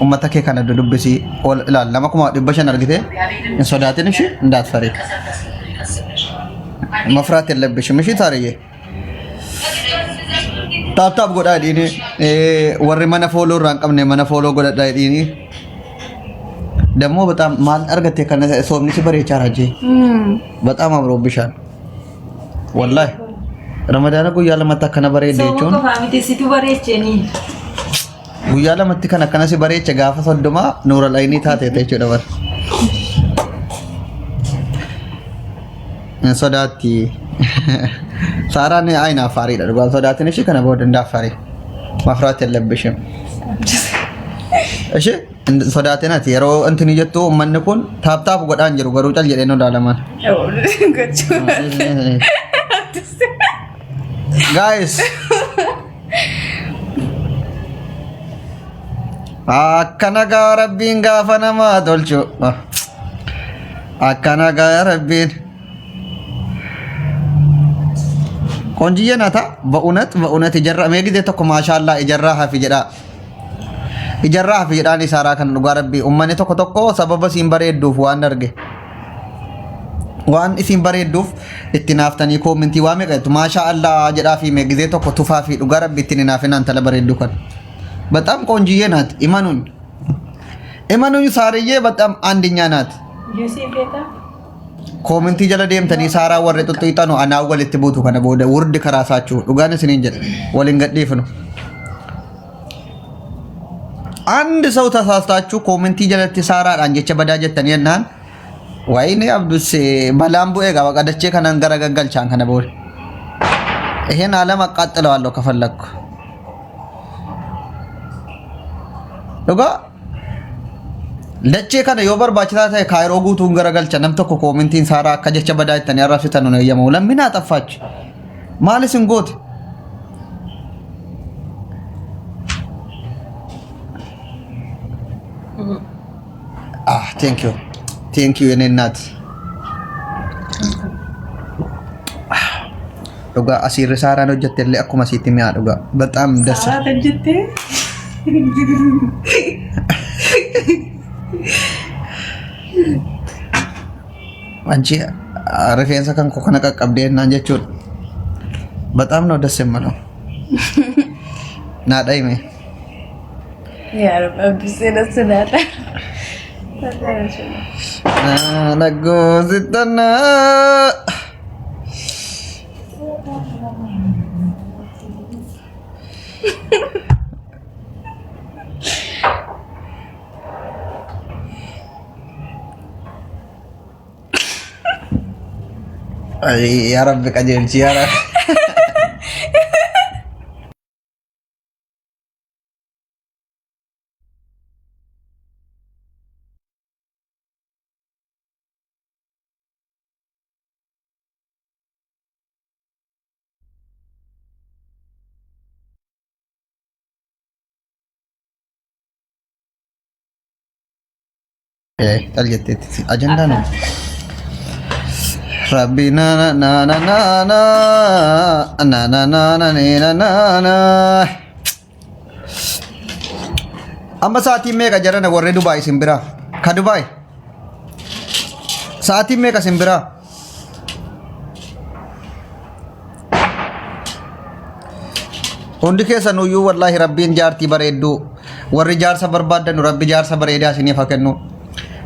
ummata kee kana dubbisi ol ilaal nama kuma dhibba shan argite hin sodaatin ishi እንዳት ፈሪ መፍራት የለብሽም እሺ ታሪዬ ታፕታፕ ጎዳ ዲኒ ወሪ መነ ፎሎ ራን ቀምነ መነ ፎሎ ጎዳ ዲኒ ደግሞ በጣም ማል አርገቴ ከነ ሶምኒ ሲበሬ ቻራጂ በጣም አምሮብሻል ወላሂ ረመዳን እኮ ያለ መታ ከነበረ ዴቾን ፋሚቲ ሲቱ በሬቸኒ ጉያለ መት ከነ ከነ ሲበሬቸ ጋፈ ሰደማ ኑረ ላይኒ ታቴ ተቾ ደበር ሶዳቲ ሳራኔ አይና አፋሪ ደርጓል ሶዳትን እሺ ከነ ቦድ እንዳፋሪ ማፍራት የለብሽም እሺ ሶዳቴናት የሮ እንትን ይጀቱ መንኩን ታፕታፕ ጎዳን ጀሩ ገሩ ጫል የደኖ ዳለማን guys akkana ga rabbin gafana ma dolcho akkana ga rabbin ቆንጂዬ ናታ በእውነት ይጀራ መግዜ ተኮ ማሻአላ ይጀራ ሀፊ ጀዳኒ ሳራ ከን ጓረቢ ኡመኔ ተኮ ሰበበ ሲምበሬዱፍ ዋን አርጌ ዋን ሲምበሬዱፍ ኢትናፍተኒ ኮሜንቲ ዋሜ ቀቱ ማሻአላ ጀዳፊ መግዜ ተኮ ቱፋፊ ጓረቢ ኢትናፍናን ተለበሬዱ ከን በጣም ቆንጂዬ ናት ኢማኑኝ ሳርዬ በጣም አንደኛ ናት ዩሲቤታ ኮሜንቲ ጀለ ደምተኒ ሳራ ወረ ጥጡ ይጣኑ አናወል ኢትቦቱ ከነ ቦደ ውርድ ከራሳችሁ ዱጋነ ሲንጀ ወልን ገዲፍ ነው አንድ ሰው ተሳስታችሁ ኮሜንቲ ጀለቲ ሳራ አንጀቸ በዳጀተን የናን ወይኔ አብዱስ ባላምቡ ኤጋ ወቀደቼ ከነን ገረገገልቻን ከነ ቦል ይሄን ዓለም አቃጥለዋለሁ ከፈለኩ ዱጋ ለቼ ከነ ዮበር ባችታታ ካይሮ ጉቱን ገረገልቻ ነምተኮ ኮሜንቲን ሳራ ከጀቸ በዳጀተን ያራፊተን ነው የየመው ለምን አጠፋች ማለስን ጎት thank you የኔ እናት ዱጋ አሲር ሳራ ነው ጀተለ አኩማ ሲቲሚያ ዱጋ በጣም ደስ ሳራ ተጀተ አንቺ ረፌንሳ ከን ኮከነ ቀቀብዴና አንጀቹ በጣም ነው ደስ የምለው ናዳይሜ ያ ረብ አብዱስ ናዳ ነጎ ሲተና ay ya rabbi qajeelchi ya rabbi targeted agenda no Rabbina na na na na na na na na na na na amma saati meeqa jarana warre Dubai simbira ka Dubai saati meeqa simbira hundi keessan uyyuu wallahi rabbiin jaartii bareeddu warri jaarsa barbaadan rabbi jaarsa bareedaa isiniif haa kennu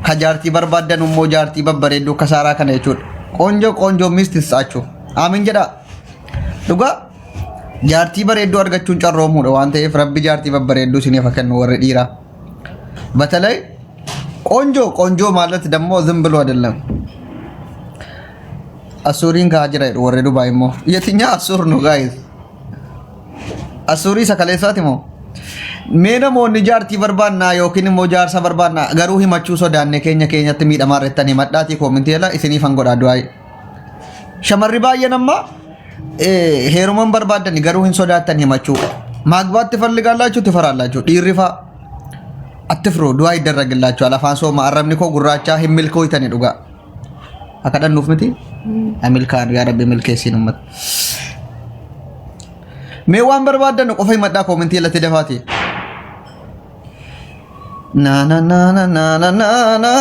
ka jaartii barbaadan ummoo jaartii babbareeddu kasaaraa kana jechuudha ቆንጆ ሚስት ይስጣችሁ አሜን ጀዳ ዱጋ ጃርቲ በሬዶ አርጋችሁን ጨሮሙ ነው አንተ ረቢ ጃርቲ በበሬዶ ሲኔ ፈከን ወረ ዲራ በተለይ ቆንጆ ማለት ደግሞ ዝም ብሎ አይደለም አሱሪን ጋጅራ ወረ ዱባይሞ የትኛ አሱር ነው ጋይስ አሱሪ ሰከለሳቲሞ ሜነሞ ንጃርቲ በርባና ዮኪን ሞጃር ሰበርባና ገሩ ሂማቹ ሶዳኔ ኬኛ ሚዳማረተኒ መዳቲ ኮሜንቴላ ኢስኒ ፈንጎዳዱ አይ ሸመሪ ባየነማ ሄሩመን በርባደኒ ገሩ ሂን ሶዳተኒ ሂማቹ ማግባት ትፈልጋላችሁ ትፈራላችሁ ዲሪፋ አትፍሩ ዱአ ይደረግላችሁ አላፋንሶ ማረምኒኮ ጉራቻ ሂምልኮ ይተኒ ዱጋ አከዳን ኑፍምቲ አሚልካን ያ ረቢ መልከሲ ነመት ሜዋን በርባደን ቆፈይ መዳ ኮሜንቴላ ተደፋቲ Na na na na na na na na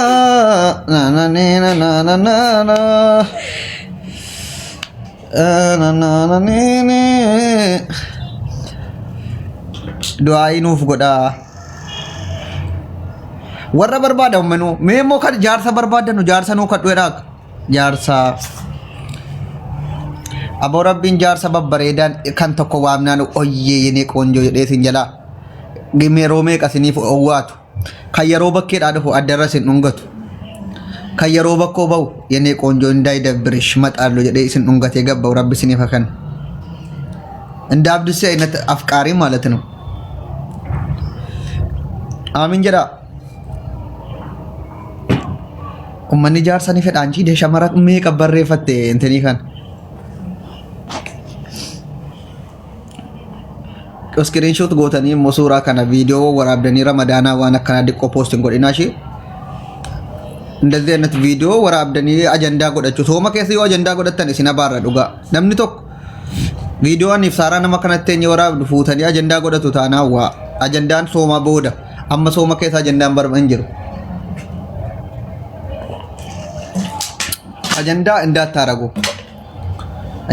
na na na na na na na na na na na. Doain nuuf godha. Warra barbaadamu mee immoo kan jaarsa barbaadanu jaarsa nuu kadhu jedhaa jaarsa aboo rabbiin jaarsa babbareedaan kan tokko waamnaan oyyee yenee qoonjoo jedhee sin jalaa gimeeroo meeqa siniif owwaatu kan yeroo bakkeedhaa dhufu addarra sin dhungatu kan yeroo bakkoo ba'u yenee qoonjoo እንዳይ ደብርሽ እመጣለሁ jedhee sin dhungatee gabbaa'u rabbi siniif hakan እንደ አብዱሴ አይነት አፍቃሪ ማለት ነው። አሚን ጀዳ ummanni jaarsanii fedhaanchi de shamara meeqa barreeffatte intanii kan screenshot gootanii immoo suuraa kana viidiyoo waraabdanii ramadaanaa waan akkanaa diqqoo poostiin godhinaa ishee እንደዚህ አይነት ቪዲዮ waraabdanii ajandaa godhachuu sooma keessa yoo ajandaa godhattan isin abaarra dhugaa namni tokko viidiyoon ifsaaraa nama kanatti eenye waraabdu fuutanii ajandaa godhatu taanaa waa ajandaan sooma booda amma sooma keessa ajandaan barban jiru አጀንዳ እንዳታረጉ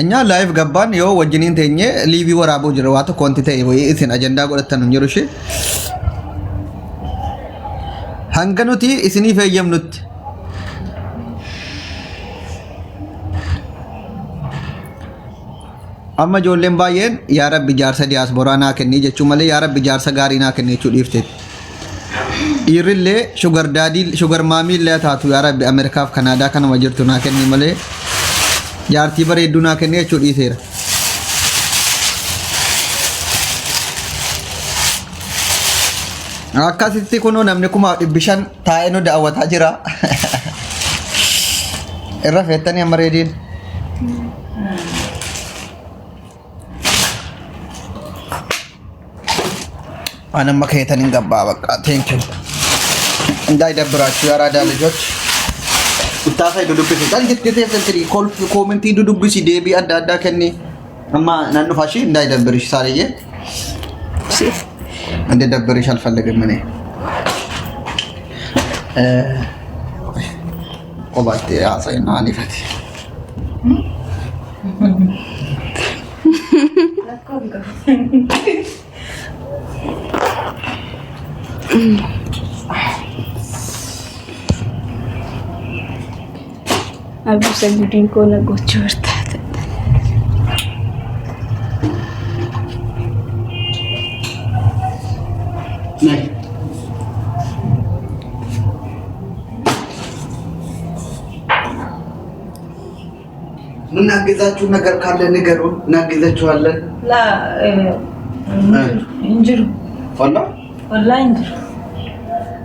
እኛ ላይቭ ገባን ይኸው ወጅኒን ተኘ ሊቪ ወራቦ ጅረዋተ ኮንቲቴ ወይ እትን አጀንዳ ጎደተን ነው ጅሩሽ ሃንገኑቲ እስኒ ፈየምኑት አማ ጆሌን ባየን ያ ረብ ጃርሰ ዲያስፖራና ከኒ ጀቹ መለ ያ ረብ ጃርሰ ጋሪና ከኒቹ ዲፍቴ ይርሌ ሹገር ዳዲ ሹገር ማሚ ለታቱ ያ ረብ አሜሪካፍ ካናዳ ከነ ወጅርቱና ከኒ መለ ጃርቲ በሬዱና ከኒቹ ዲቴራ akkasitti kuno namni kuma dibishan taa'enu daawwataa jira irra feettanii amma reediin anamma keetanin gabbaa በቃ ቴንክ ዩ እንዳይደብራችሁ ያራዳ ልጆች uttaasa dudubbisi dal jettee teessantiri komentii dudubbisi deebii adda addaa kenni amma nan dhufashi እንዳይደብርሽ ሳርዬ እንደደበረሽ አልፈልግም እኔ ቆባቴ አሳይና አኒፈት Aku sagudin ko na gochorta. ነይ ምናገዛችሁ ነገር ካለ ንገሩን እናገዛችኋለን La injiru. ወላ Injiru.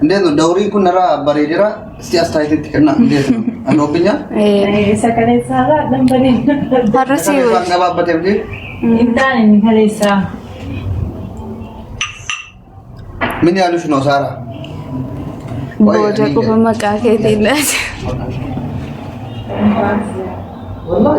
እንዴት ነው ዳውሪ ኩነራ በሬዲራ እስቲ አስተያየት ትከና እንዴት ነው አንዶብኛል Sakale sala lambane. Harasi ወይ አንገባበት እንዴ Intan ni kalesa. ምን ያሉሽ ነው ሳራ boja ko pa makakailangan. والله